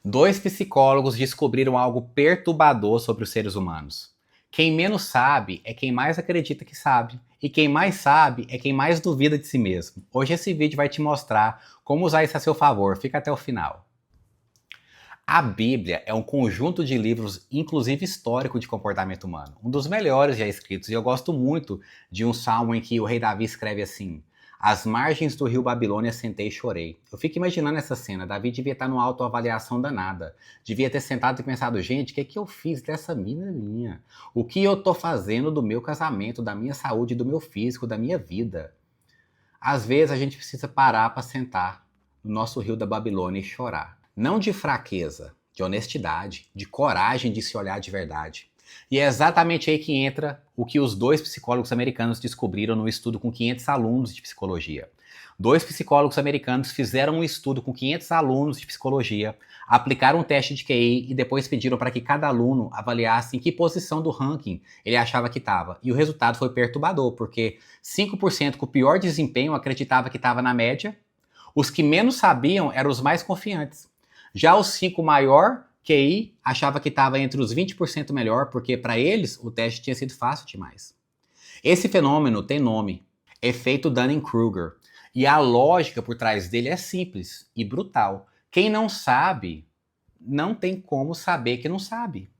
Dois psicólogos descobriram algo perturbador sobre os seres humanos. Quem menos sabe é quem mais acredita que sabe. E quem mais sabe é quem mais duvida de si mesmo. Hoje esse vídeo vai te mostrar como usar isso a seu favor. Fica até o final. A Bíblia é um conjunto de livros, inclusive histórico, de comportamento humano. Um dos melhores já escritos. E eu gosto muito de um salmo em que o rei Davi escreve assim: às margens do rio Babilônia sentei e chorei. Eu fico imaginando essa cena. Davi devia estar numa autoavaliação danada. Devia ter sentado e pensado: gente, o que é que eu fiz dessa mina minha? O que eu tô fazendo do meu casamento, da minha saúde, do meu físico, da minha vida? Às vezes a gente precisa parar para sentar no nosso rio da Babilônia e chorar. Não de fraqueza, de honestidade, de coragem de se olhar de verdade. E é exatamente aí que entra o que os dois psicólogos americanos descobriram no estudo com 500 alunos de psicologia. Dois psicólogos americanos fizeram um estudo com 500 alunos de psicologia, aplicaram um teste de QI e depois pediram para que cada aluno avaliasse em que posição do ranking ele achava que estava. E o resultado foi perturbador, porque 5% com o pior desempenho acreditava que estava na média, os que menos sabiam eram os mais confiantes. Já os 5 maior QI achava que estava entre os 20% melhor, porque para eles o teste tinha sido fácil demais. Esse fenômeno tem nome, efeito Dunning-Kruger. E a lógica por trás dele é simples e brutal. Quem não sabe, não tem como saber que não sabe.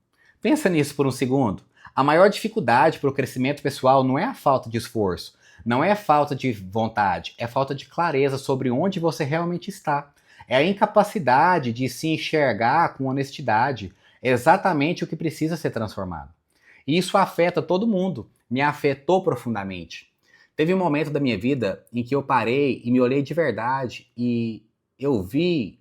Pensa nisso por um segundo. A maior dificuldade para o crescimento pessoal não é a falta de esforço, não é a falta de vontade, é a falta de clareza sobre onde você realmente está. É a incapacidade de se enxergar com honestidade. É exatamente o que precisa ser transformado. E isso afeta todo mundo. Me afetou profundamente. Teve um momento da minha vida em que eu parei e me olhei de verdade e eu vi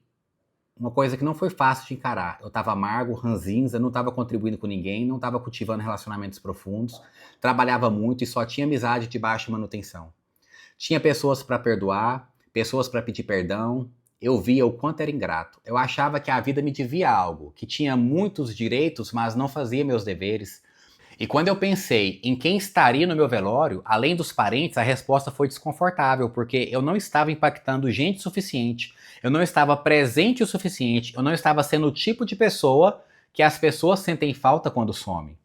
uma coisa que não foi fácil de encarar. Eu estava amargo, ranzinza, não estava contribuindo com ninguém, não estava cultivando relacionamentos profundos, trabalhava muito e só tinha amizade de baixa manutenção. Tinha pessoas para perdoar, pessoas para pedir perdão. Eu via o quanto era ingrato. Eu achava que a vida me devia algo, que tinha muitos direitos, mas não fazia meus deveres. E quando eu pensei em quem estaria no meu velório, além dos parentes, a resposta foi desconfortável, porque eu não estava impactando gente o suficiente, eu não estava presente o suficiente, eu não estava sendo o tipo de pessoa que as pessoas sentem falta quando somem.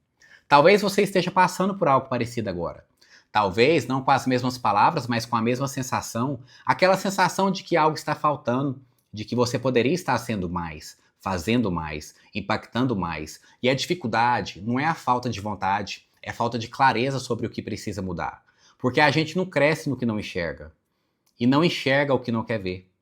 Talvez você esteja passando por algo parecido agora. Talvez não com as mesmas palavras, mas com a mesma sensação, aquela sensação de que algo está faltando, de que você poderia estar sendo mais, fazendo mais, impactando mais. E a dificuldade não é a falta de vontade, é a falta de clareza sobre o que precisa mudar. Porque a gente não cresce no que não enxerga e não enxerga o que não quer ver.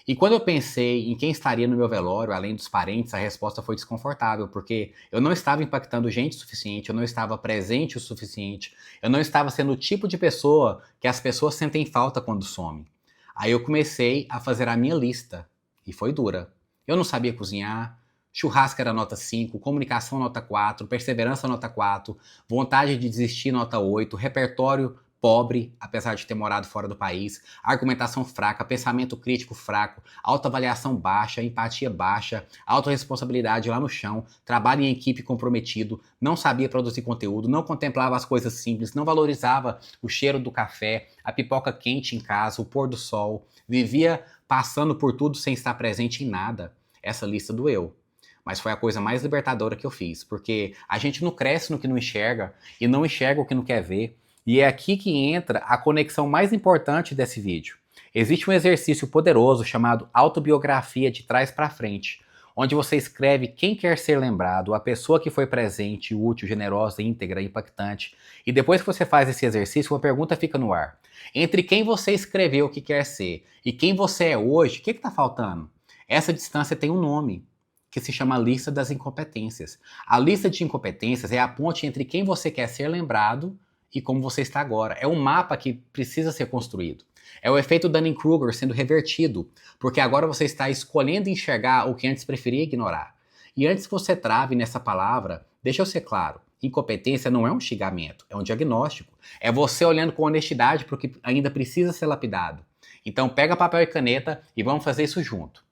E quando eu pensei em quem estaria no meu velório, além dos parentes, a resposta foi desconfortável, porque eu não estava impactando gente o suficiente, eu não estava presente o suficiente, eu não estava sendo o tipo de pessoa que as pessoas sentem falta quando somem. Aí eu comecei a fazer a minha lista, e foi dura. Eu não sabia cozinhar, churrasco era nota 5, comunicação nota 4, perseverança nota 4, vontade de desistir nota 8, repertório pobre, apesar de ter morado fora do país, argumentação fraca, pensamento crítico fraco, autoavaliação baixa, empatia baixa, autorresponsabilidade lá no chão, trabalho em equipe comprometido, não sabia produzir conteúdo, não contemplava as coisas simples, não valorizava o cheiro do café, a pipoca quente em casa, o pôr do sol, vivia passando por tudo sem estar presente em nada. Essa lista doeu. Mas foi a coisa mais libertadora que eu fiz, porque a gente não cresce no que não enxerga e não enxerga o que não quer ver. E é aqui que entra a conexão mais importante desse vídeo. Existe um exercício poderoso chamado autobiografia de trás para frente, onde você escreve quem quer ser lembrado, a pessoa que foi presente, útil, generosa, íntegra, impactante. E depois que você faz esse exercício, uma pergunta fica no ar. Entre quem você escreveu que quer ser e quem você é hoje, o que está faltando? Essa distância tem um nome, que se chama lista das incompetências. A lista de incompetências é a ponte entre quem você quer ser lembrado e como você está agora. É um mapa que precisa ser construído. É o efeito Dunning-Kruger sendo revertido, porque agora você está escolhendo enxergar o que antes preferia ignorar. E antes que você trave nessa palavra, deixa eu ser claro, incompetência não é um xingamento, é um diagnóstico. É você olhando com honestidade para o que ainda precisa ser lapidado. Então pega papel e caneta e vamos fazer isso junto.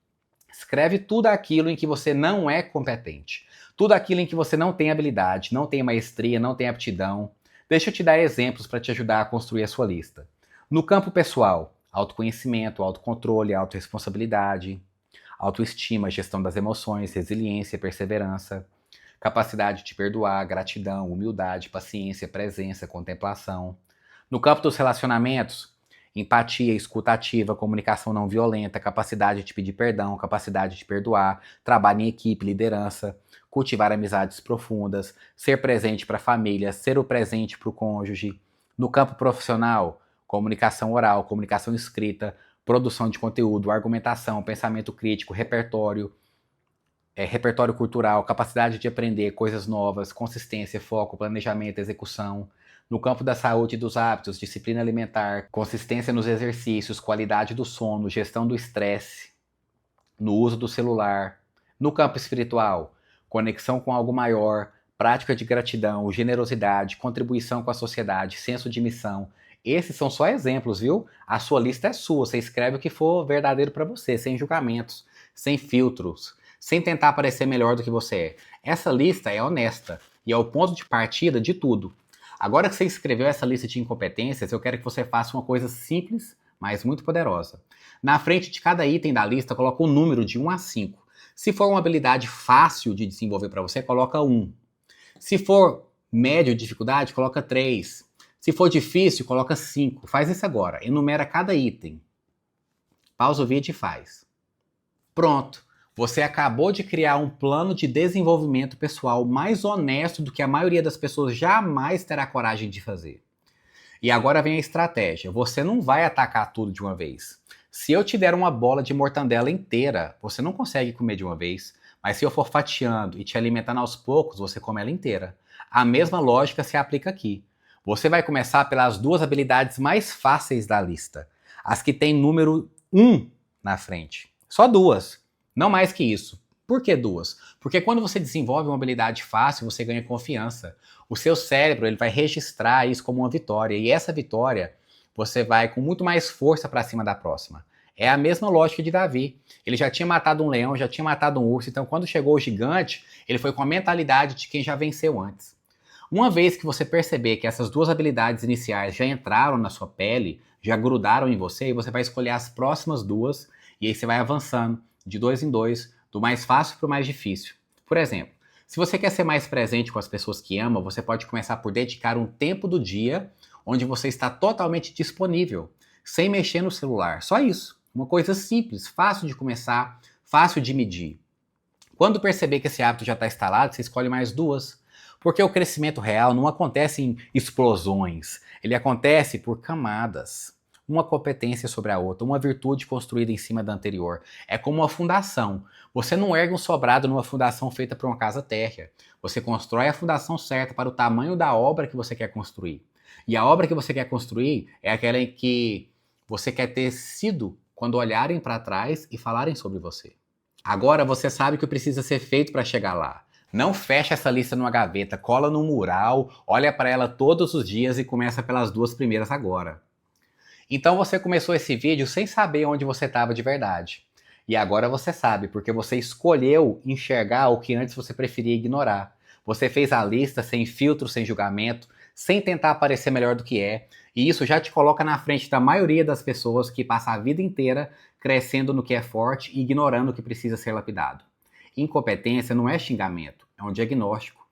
Escreve tudo aquilo em que você não é competente. Tudo aquilo em que você não tem habilidade, não tem maestria, não tem aptidão. Deixa eu te dar exemplos para te ajudar a construir a sua lista. No campo pessoal, autoconhecimento, autocontrole, autorresponsabilidade. autoestima, gestão das emoções, resiliência, perseverança, capacidade de perdoar, gratidão, humildade, paciência, presença, contemplação. No campo dos relacionamentos, empatia, escuta ativa, comunicação não violenta, capacidade de pedir perdão, capacidade de perdoar, trabalho em equipe, liderança, cultivar amizades profundas, ser presente para a família, ser o presente para o cônjuge. No campo profissional, comunicação oral, comunicação escrita, produção de conteúdo, argumentação, pensamento crítico, repertório cultural, capacidade de aprender coisas novas, consistência, foco, planejamento, execução. No campo da saúde e dos hábitos, disciplina alimentar, consistência nos exercícios, qualidade do sono, gestão do estresse, no uso do celular. No campo espiritual, conexão com algo maior, prática de gratidão, generosidade, contribuição com a sociedade, senso de missão. Esses são só exemplos, viu? A sua lista é sua, você escreve o que for verdadeiro para você, sem julgamentos, sem filtros, sem tentar parecer melhor do que você é. Essa lista é honesta e é o ponto de partida de tudo. Agora que você escreveu essa lista de incompetências, eu quero que você faça uma coisa simples, mas muito poderosa. Na frente de cada item da lista, coloca um número de 1 a 5. Se for uma habilidade fácil de desenvolver para você, coloca 1. Se for médio de dificuldade, coloca 3. Se for difícil, coloca 5. Faz isso agora. Enumera cada item. Pausa o vídeo e faz. Pronto. Você acabou de criar um plano de desenvolvimento pessoal mais honesto do que a maioria das pessoas jamais terá coragem de fazer. E agora vem a estratégia. Você não vai atacar tudo de uma vez. Se eu te der uma bola de mortandela inteira, você não consegue comer de uma vez. Mas se eu for fatiando e te alimentando aos poucos, você come ela inteira. A mesma lógica se aplica aqui. Você vai começar pelas 2 habilidades mais fáceis da lista. As que têm número 1 na frente. Só 2. Não mais que isso. Por que 2? Porque quando você desenvolve uma habilidade fácil, você ganha confiança. O seu cérebro ele vai registrar isso como uma vitória. E essa vitória, você vai com muito mais força para cima da próxima. É a mesma lógica de Davi. Ele já tinha matado um leão, já tinha matado um urso. Então, quando chegou o gigante, ele foi com a mentalidade de quem já venceu antes. Uma vez que você perceber que essas 2 habilidades iniciais já entraram na sua pele, já grudaram em você, e você vai escolher as próximas 2, e aí você vai avançando de 2 em 2, do mais fácil para o mais difícil. Por exemplo, se você quer ser mais presente com as pessoas que ama, você pode começar por dedicar um tempo do dia onde você está totalmente disponível, sem mexer no celular. Só isso. Uma coisa simples, fácil de começar, fácil de medir. Quando perceber que esse hábito já está instalado, você escolhe mais 2. Porque o crescimento real não acontece em explosões. Ele acontece por camadas. Uma competência sobre a outra, uma virtude construída em cima da anterior. É como uma fundação. Você não ergue um sobrado numa fundação feita por uma casa térrea. Você constrói a fundação certa para o tamanho da obra que você quer construir. E a obra que você quer construir é aquela em que você quer ter sido quando olharem para trás e falarem sobre você. Agora você sabe o que precisa ser feito para chegar lá. Não fecha essa lista numa gaveta, cola no mural, olha para ela todos os dias e começa pelas 2 primeiras agora. Então você começou esse vídeo sem saber onde você estava de verdade. E agora você sabe, porque você escolheu enxergar o que antes você preferia ignorar. Você fez a lista sem filtro, sem julgamento, sem tentar parecer melhor do que é. E isso já te coloca na frente da maioria das pessoas que passa a vida inteira crescendo no que é forte e ignorando o que precisa ser lapidado. Incompetência não é xingamento, é um diagnóstico.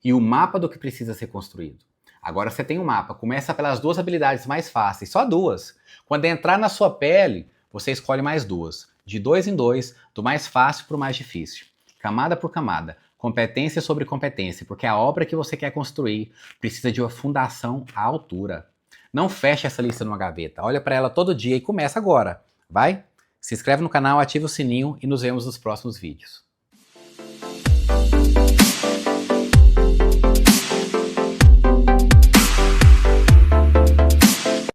E o mapa do que precisa ser construído. Agora você tem um mapa, começa pelas 2 habilidades mais fáceis, só 2. Quando entrar na sua pele, você escolhe mais 2. De 2 em 2, do mais fácil para o mais difícil. Camada por camada, competência sobre competência, porque a obra que você quer construir precisa de uma fundação à altura. Não feche essa lista numa gaveta, olha para ela todo dia e começa agora. Vai? Se inscreve no canal, ativa o sininho e nos vemos nos próximos vídeos.